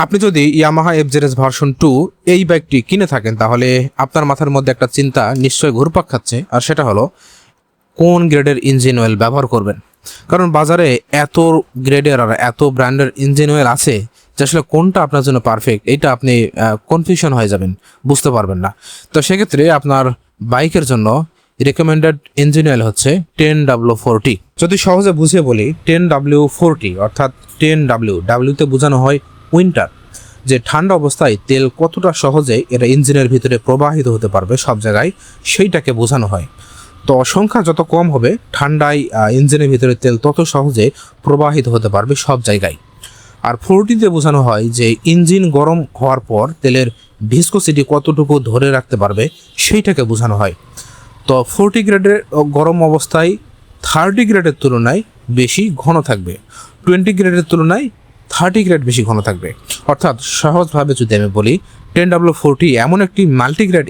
আপনি যদি Yamaha FZS version 2 এই বাইকটি কিনে থাকেন তাহলে আপনার মাথার মধ্যে একটা চিন্তা নিশ্চয়ই ঘুরপাক খাচ্ছে, আর সেটা হলো কোন গ্রেডের ইঞ্জিন অয়েল ব্যবহার করবেন। কারণ বাজারে এত গ্রেডের আর এত ব্র্যান্ডের ইঞ্জিন অয়েল আছে যে আসলে কোনটা আপনার জন্য পারফেক্ট এটা আপনি কনফিউশন হয়ে যাবেন, বুঝতে পারবেন না। তো সেক্ষেত্রে আপনার বাইকের জন্য রেকমেন্ডেড ইঞ্জিন অয়েল হচ্ছে 10W40। যদি সহজে বুঝিয়ে বলি, 10W40 অর্থাৎ 10W তে বোঝানো হয় উইন্টার, যে ঠান্ডা অবস্থায় তেল কতটা সহজে এটা ইঞ্জিনের ভিতরে প্রবাহিত হতে পারবে সব জায়গায়, সেইটাকে বোঝানো হয়। তো সংখ্যা যত কম হবে ঠান্ডায় ইঞ্জিনের ভিতরে তেল তত সহজে প্রবাহিত হতে পারবে সব জায়গায়। আর 40 দিয়ে বোঝানো হয় যে ইঞ্জিন গরম হওয়ার পর তেলের ভিসকোসিটি কতটুকু ধরে রাখতে পারবে সেইটাকে বোঝানো হয়। তো 40 গ্রেডের গরম অবস্থায় 30 গ্রেডের তুলনায় বেশি ঘন থাকবে, 20 গ্রেডের তুলনায় 30 গ্রেড বেশি ঘন থাকবে। অর্থাৎ সহজভাবে যদি আমি বলি, 10W40 এমন একটি মাল্টিগ্রেড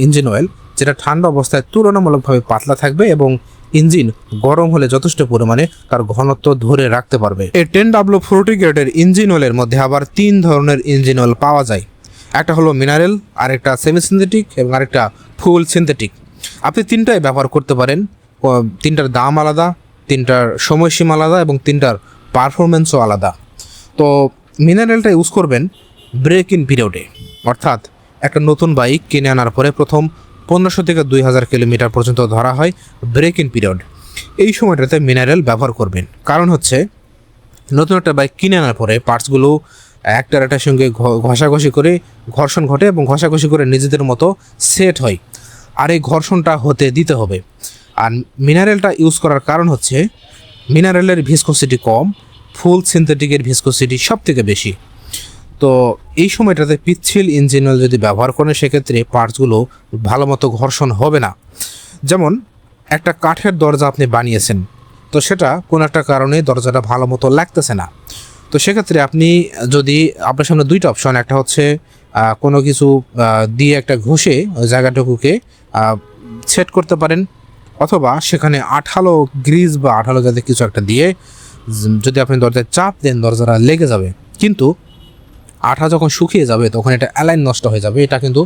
ইঞ্জিন অয়েল যেটা ঠান্ডা অবস্থায় তুলনামূলকভাবে পাতলা থাকবে এবং ইঞ্জিন গরম হলে যথেষ্ট পরিমাণে তার ঘনত্ব ধরে রাখতে পারবে। এই 10W40 গ্রেডের ইঞ্জিন অয়েলের মধ্যে আবার 3 ধরনের ইঞ্জিন অয়েল পাওয়া যায়। একটা হলো মিনারেল, আরেকটা সেমি সিনথেটিক এবং আরেকটা ফুল সিনথেটিক। আপনি তিনটাই ব্যবহার করতে পারেন। তিনটার দাম আলাদা, তিনটার সময়সীমা আলাদা এবং তিনটার পারফরমেন্সও আলাদা। তো মিনারেলটা ইউজ করবেন ব্রেক ইন পিরিয়ডে, অর্থাৎ একটা নতুন বাইক কিনে আনার পরে প্রথম 1500 থেকে 2000 কিলোমিটার পর্যন্ত ধরা হয় ব্রেক ইন পিরিয়ড। এই সময়টাতে মিনারেল ব্যবহার করবেন। কারণ হচ্ছে নতুন একটা বাইক কিনে আনার পরে পার্টসগুলো একটার সঙ্গে ঘষাঘষি করে ঘর্ষণ ঘটে এবং ঘষাঘষি করে নিজেদের মতো সেট হয়, আর এই ঘর্ষণটা হতে দিতে হবে। আর মিনারেলটা ইউজ করার কারণ হচ্ছে মিনারেলের ভিসকোসিটি কম, ফুল সিনথেটিকের ভিসকোসিটি সব থেকে বেশি। তো এই সময়টাতে পিচ্ছিল ইঞ্জিন অয়েল যদি ব্যবহার করেন সেক্ষেত্রে পার্টসগুলো ভালো মতো ঘর্ষণ হবে না। যেমন একটা কাঠের দরজা আপনি বানিয়েছেন, তো সেটা কোনো একটা কারণে দরজাটা ভালো মতো লাগতেছে না। তো সেক্ষেত্রে আপনি যদি আপনার সামনে দুইটা অপশন, একটা হচ্ছে কোনো কিছু দিয়ে একটা ঘষে ওই জায়গাটুকুকে সেট করতে পারেন, অথবা সেখানে আঠালো গ্রিজ বা আঠালো জাতীয় কিছু একটা দিয়ে যদি আপনি দরজায় চাপ দেন দরজাটা লেগে যাবে, কিন্তু আঠা যখন শুকিয়ে যাবে তখন এটা অ্যালাইন নষ্ট হয়ে যাবে, এটা কিন্তু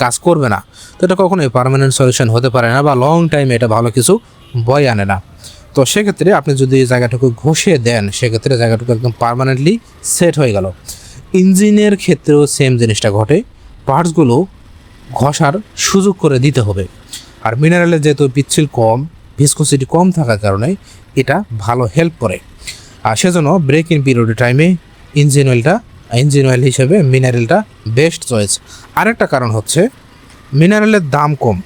কাজ করবে না। তো এটা কখনোই পার্মানেন্ট সলিউশন হতে পারে না বা লং টাইমে এটা ভালো কিছু বয়ে আনে না। তো সেক্ষেত্রে আপনি যদি জায়গাটুকু ঘষে দেন সেক্ষেত্রে জায়গাটুকু একদম পার্মানেন্টলি সেট হয়ে গেল। ইঞ্জিনের ক্ষেত্রেও সেম জিনিসটা ঘটে, পার্টসগুলো ঘষার সুযোগ করে দিতে হবে। আর মিনারেলের যেহেতু পিচ্ছিল কম, ভিসকোসিটি কম থাকার কারণে এটা ভালো হেল্প করে। আর সেজন্য ব্রেক ইন পিরিয়ড টাইমে ইঞ্জিন অয়েল হিসেবে মিনারেলটা বেস্ট চয়েস। আরেকটা কারণ হচ্ছে মিনারেলের দাম কম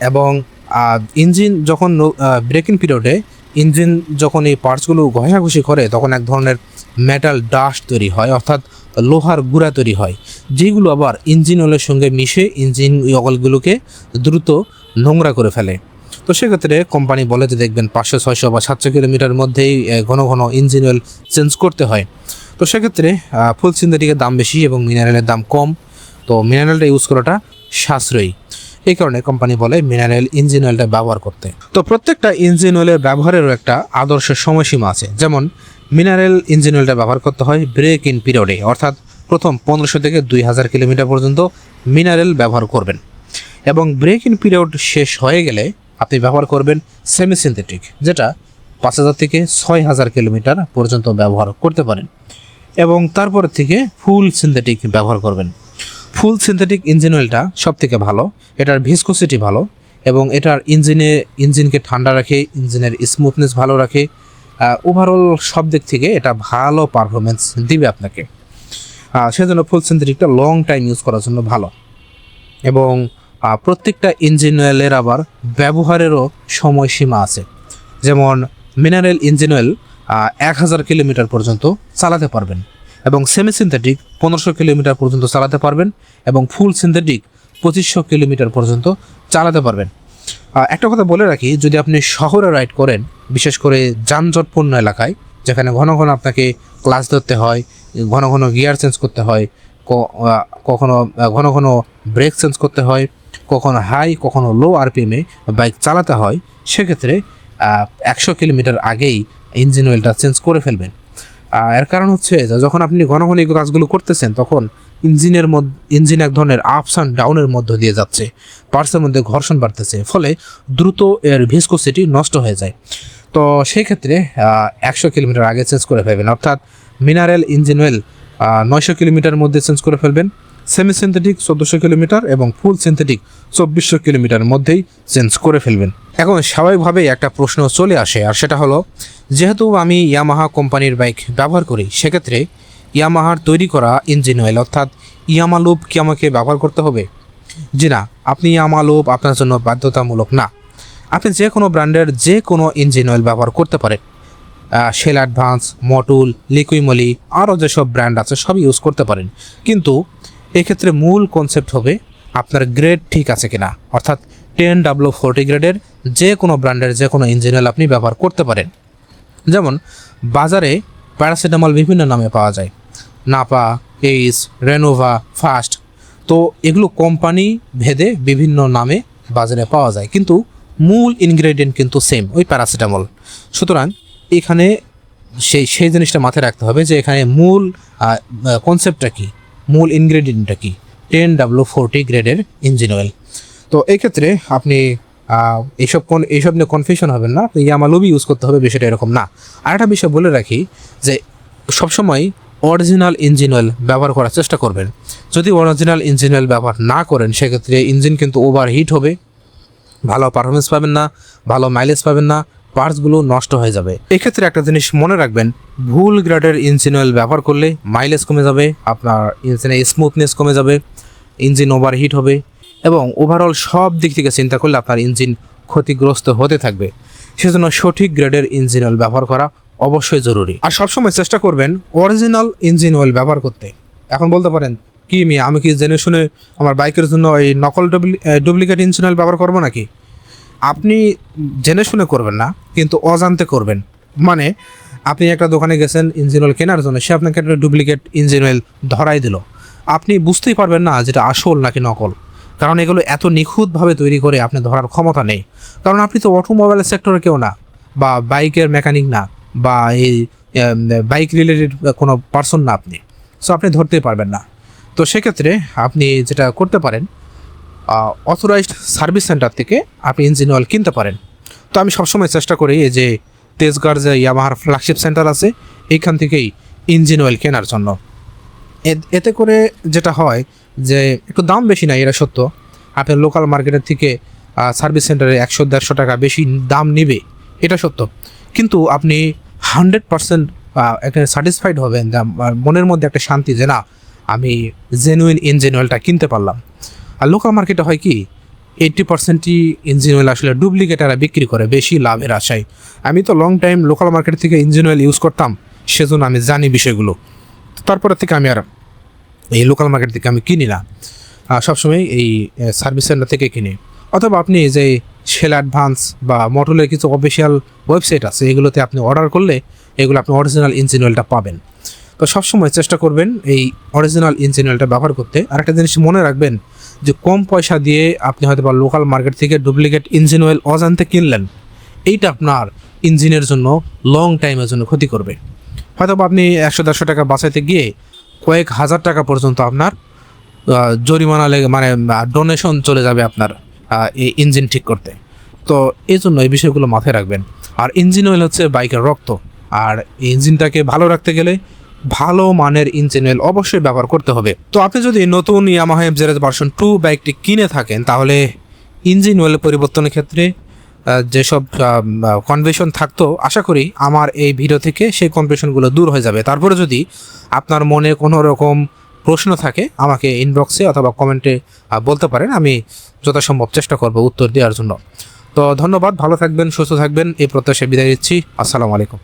এবং ইঞ্জিন যখন ব্রেক ইন পিরিয়ডে ইঞ্জিন যখন এই পার্টসগুলো ঘষাঘষি করে তখন এক ধরনের মেটাল ডাস্ট তৈরি হয়, অর্থাৎ লোহার গুঁড়া তৈরি হয়, যেগুলো আবার ইঞ্জিন অয়েলের সঙ্গে মিশে ইঞ্জিন অয়েলগুলোকে দ্রুত নোংরা করে ফেলে। তো সেক্ষেত্রে কোম্পানি বলে যে দেখবেন 500, 600 বা 700 কিলোমিটার মধ্যেই ঘন ঘন ইঞ্জিন অয়েল চেঞ্জ করতে হয়। তো সেক্ষেত্রে ফুল সিনথেটিকের দাম বেশি এবং মিনারেলের দাম কম, তো মিনারেলটা ইউজ করাটা সাশ্রয়ী। এই কারণে কোম্পানি বলে মিনারেল ইঞ্জিন অয়েলটা ব্যবহার করতে। তো প্রত্যেকটা ইঞ্জিন অয়েলের ব্যবহারেরও একটা আদর্শ সময়সীমা আছে। যেমন মিনারেল ইঞ্জিন অয়েলটা ব্যবহার করতে হয় ব্রেক ইন পিরিয়ডে, অর্থাৎ প্রথম 1500 থেকে 2000 কিলোমিটার পর্যন্ত মিনারেল ব্যবহার করবেন, এবং ব্রেক ইন পিরিয়ড শেষ হয়ে গেলে আপনি ব্যবহার করবেন সেমি সিনথেটিক, যেটা 5000 থেকে 6000 কিলোমিটার পর্যন্ত ব্যবহার করতে পারেন, এবং তারপর থেকে ফুল সিনথেটিক ব্যবহার করবেন। ফুল সিনথেটিক ইঞ্জিন অয়েলটা সব থেকে ভালো, এটার ভিসকোসিটি ভালো এবং এটার ইঞ্জিনকে ঠান্ডা রাখে, ইঞ্জিনের স্মুথনেস ভালো রাখে, ওভারঅল সব দিক থেকে এটা ভালো পারফরমেন্স দিবে আপনাকে। সেজন্য ফুল সিনথেটিকটা লং টাইম ইউজ করার জন্য ভালো। এবং প্রত্যেকটা ইঞ্জিন অয়েলের আবার ব্যবহারেরও সময়সীমা আছে। যেমন মিনারেল ইঞ্জিন অয়েল 1000 কিলোমিটার পর্যন্ত চালাতে পারবেন, এবং সেমি সিনথেটিক 1500 কিলোমিটার পর্যন্ত চালাতে পারবেন, এবং ফুল সিনথেটিক 2500 কিলোমিটার পর্যন্ত চালাতে পারবেন। একটা কথা বলে রাখি, যদি আপনি শহরে রাইড করেন, বিশেষ করে যানজটপূর্ণ এলাকায় যেখানে ঘন ঘন আপনাকে ক্লাচ ধরতে হয়, ঘন ঘন গিয়ার চেঞ্জ করতে হয়, কখনো ঘন ঘন ব্রেক চেঞ্জ করতে হয়, কখনো হাই কখনো লো আরপিএমে বাইক চালাতে হয়, সেক্ষেত্রে 100 কিলোমিটার আগেই ইঞ্জিন অয়েলটা চেঞ্জ করে ফেলবেন। এর কারণ হচ্ছে যে যখন আপনি ঘন ঘন এই কাজগুলো করতেছেন তখন ইঞ্জিন এক ধরনের আপস অ্যান্ড ডাউনের মধ্য দিয়ে যাচ্ছে, পার্টসের মধ্যে ঘর্ষণ বাড়তেছে, ফলে দ্রুত এর ভিসকোসিটি নষ্ট হয়ে যায়। তো সেই ক্ষেত্রে 100 কিলোমিটার আগে চেঞ্জ করে ফেলবেন, অর্থাৎ মিনারেল ইঞ্জিন অয়েল 900 কিলোমিটার মধ্যে চেঞ্জ করে ফেলবেন, সেমি সিনথেটিক 1400 কিলোমিটার এবং ফুল সিনথেটিক 2400 কিলোমিটার মধ্যেই চেঞ্জ করে ফেলবেন। এখন স্বাভাবিকভাবেই একটা প্রশ্ন চলে আসে, আর সেটা হলো, যেহেতু আমি ইয়ামাহা কোম্পানির বাইক ব্যবহার করি, সেক্ষেত্রে ইয়ামাহার তৈরি করা ইঞ্জিন অয়েল অর্থাৎ ইয়ামা লুব কি আমাকে ব্যবহার করতে হবে? জি না, আপনি ইয়ামা লুব আপনার জন্য বাধ্যতামূলক না। আপনি যে কোনো ব্র্যান্ডের যে কোনো ইঞ্জিন অয়েল ব্যবহার করতে পারেন। শেল অ্যাডভান্স, মটুল, লিকুইমলি, আরও যেসব ব্র্যান্ড আছে সব ইউজ করতে পারেন, কিন্তু এক্ষেত্রে মূল কনসেপ্ট হবে আপনার গ্রেড ঠিক আছে কিনা, অর্থাৎ 10W40 গ্রেডের যে কোনো ব্র্যান্ডের যে কোনো ইঞ্জিন অয়েল আপনি ব্যবহার করতে পারেন। যেমন বাজারে প্যারাসিটামল বিভিন্ন নামে পাওয়া যায়, নাপা, এইস, রেনোভা, ফাস্ট। তো এগুলো কোম্পানি ভেদে বিভিন্ন নামে বাজারে পাওয়া যায়, কিন্তু মূল ইনগ্রেডিয়েন্ট কিন্তু সেম, ওই প্যারাসিটামল। সুতরাং এখানে সেই জিনিসটা মাথায় রাখতে হবে যে এখানে মূল কনসেপ্টটা কী, মূল ইনগ্রেডিয়েন্টটা কী, 10W40 গ্রেডের ইঞ্জিন অয়েল। তো এই ক্ষেত্রে আপনি এইসব নিয়ে কনফিউশন হবেন না, আপনি ইয়ামা লুবই ইউজ করতে হবে, বিষয়টা এরকম না। আর একটা বিষয় বলে রাখি যে সবসময় অরিজিনাল ইঞ্জিন অয়েল ব্যবহার করার চেষ্টা করবেন। যদি অরিজিনাল ইঞ্জিন অয়েল ব্যবহার না করেন, সেক্ষেত্রে ইঞ্জিন কিন্তু ওভারহিট হবে, ভালো পারফরমেন্স পাবেন না, ভালো মাইলেজ পাবেন না, পার্টসগুলো নষ্ট হয়ে যাবে। এক্ষেত্রে একটা জিনিস মনে রাখবেন, ভুল গ্রেডের ইঞ্জিন অয়েল ব্যবহার করলে মাইলেজ কমে যাবে, আপনার ইঞ্জিনের স্মুথনেস কমে যাবে, ইঞ্জিন ওভারহিট হবে, এবং ওভারঅল সব দিক থেকে চিন্তা করলে আপনার ইঞ্জিন ক্ষতিগ্রস্ত হতে থাকবে। সেজন্য সঠিক গ্রেডের ইঞ্জিন অয়েল ব্যবহার করা অবশ্যই জরুরি। আর সবসময় চেষ্টা করবেন অরিজিনাল ইঞ্জিন অয়েল ব্যবহার করতে। এখন বলতে পারেন, কি মিয়া, আমি কি জেনে শুনে আমার বাইকের জন্য এই নকল ডুপ্লিকেট ইঞ্জিন অয়েল ব্যবহার করবো নাকি? আপনি জেনে শুনে করবেন না, কিন্তু অজান্তে করবেন। মানে আপনি একটা দোকানে গেছেন ইঞ্জিন অয়েল কেনার জন্য, সে আপনাকে একটা ডুপ্লিকেট ইঞ্জিন অয়েল ধরাই দিল, আপনি বুঝতেই পারবেন না যেটা আসল নাকি নকল, কারণ এগুলো এত নিখুঁতভাবে তৈরি করে আপনি ধরার ক্ষমতা নেই। কারণ আপনি তো অটোমোবাইল সেক্টরে কেউ না, বা বাইকের মেকানিক না, বা এই বাইক রিলেটেড কোনো পার্সন না আপনি, সো আপনি ধরতেই পারবেন না। তো সেক্ষেত্রে আপনি যেটা করতে পারেন, অথরাইজড সার্ভিস সেন্টার থেকে আপনি ইঞ্জিন অয়েল কিনতে পারেন। তো আমি সবসময় চেষ্টা করি এই যে তেজগাঁর যে ইয়ামাহার ফ্ল্যাগশিপ সেন্টার আছে, এইখান থেকেই ইঞ্জিন অয়েল কেনার জন্য। এতে করে যেটা হয় যে একটু দাম বেশি নাই, এটা সত্য, আপনার লোকাল মার্কেটের থেকে সার্ভিস সেন্টারে 100-150 টাকা বেশি দাম নেবে, এটা সত্য, কিন্তু আপনি 100% একটা স্যাটিসফাইড হবেন, মনের মধ্যে একটা শান্তি যে না, আমি জেনুইন ইঞ্জিন অয়েলটা কিনতে পারলাম। আর লোকাল মার্কেটে হয় কি, 80%ই ইঞ্জিন অয়েল আসলে ডুপ্লিকেটাররা বিক্রি করে বেশি লাভের আশায়। আমি তো লং টাইম লোকাল মার্কেট থেকে ইঞ্জিন অয়েল ইউজ করতাম, সেজন্য আমি জানি বিষয়গুলো। তারপরে থেকে আমি আর এই লোকাল মার্কেট থেকে আমি কিনি না, সবসময় এই সার্ভিস সেন্টার থেকে কিনি। অথবা আপনি যে শেল অ্যাডভান্স বা মটুলের কিছু অফিসিয়াল ওয়েবসাইট আছে, এগুলোতে আপনি অর্ডার করলে এগুলো আপনি অরিজিনাল ইঞ্জিন অয়েলটা পাবেন। তো সবসময় চেষ্টা করবেন এই অরিজিনাল ইঞ্জিন অয়েলটা ব্যবহার করতে। আর একটা জিনিস মনে রাখবেন যে কম পয়সা দিয়ে আপনি হয়তো বা লোকাল মার্কেট থেকে ডুপ্লিকেট ইঞ্জিন অয়েল অজান্তে কিনলেন, এইটা আপনার ইঞ্জিনের জন্য লং টাইমের জন্য ক্ষতি করবে। হয়তো বা আপনি 100-150 টাকা বাঁচাইতে গিয়ে কয়েক হাজার টাকা পর্যন্ত আপনার জরিমানা লেগে, মানে ডোনেশন চলে যাবে আপনার এই ইঞ্জিন ঠিক করতে। তো এই জন্য এই বিষয়গুলো মাথায় রাখবেন। আর ইঞ্জিন অয়েল হচ্ছে বাইকের রক্ত, আর ইঞ্জিনটাকে ভালো রাখতে গেলে ভালো মানের ইঞ্জিন অয়েল অবশ্যই ব্যবহার করতে হবে। তো আপনি যদি নতুন ইয়ামাহা এফজেড ভার্সন 2 বাইকটি কিনে থাকেন, তাহলে ইঞ্জিন অয়েল পরিবর্তনের ক্ষেত্রে যেসব কনফিউশন থাকতো, আশা করি আমার এই ভিডিও থেকে সেই কনফিউশনগুলো দূর হয়ে যাবে। তারপরে যদি আপনার মনে কোনো রকম প্রশ্ন থাকে, আমাকে ইনবক্সে অথবা কমেন্টে বলতে পারেন, আমি যথাসম্ভব চেষ্টা করব উত্তর দেওয়ার জন্য। তো ধন্যবাদ, ভালো থাকবেন, সুস্থ থাকবেন, এই প্রত্যাশায় বিদায় দিচ্ছি। আসসালামু আলাইকুম।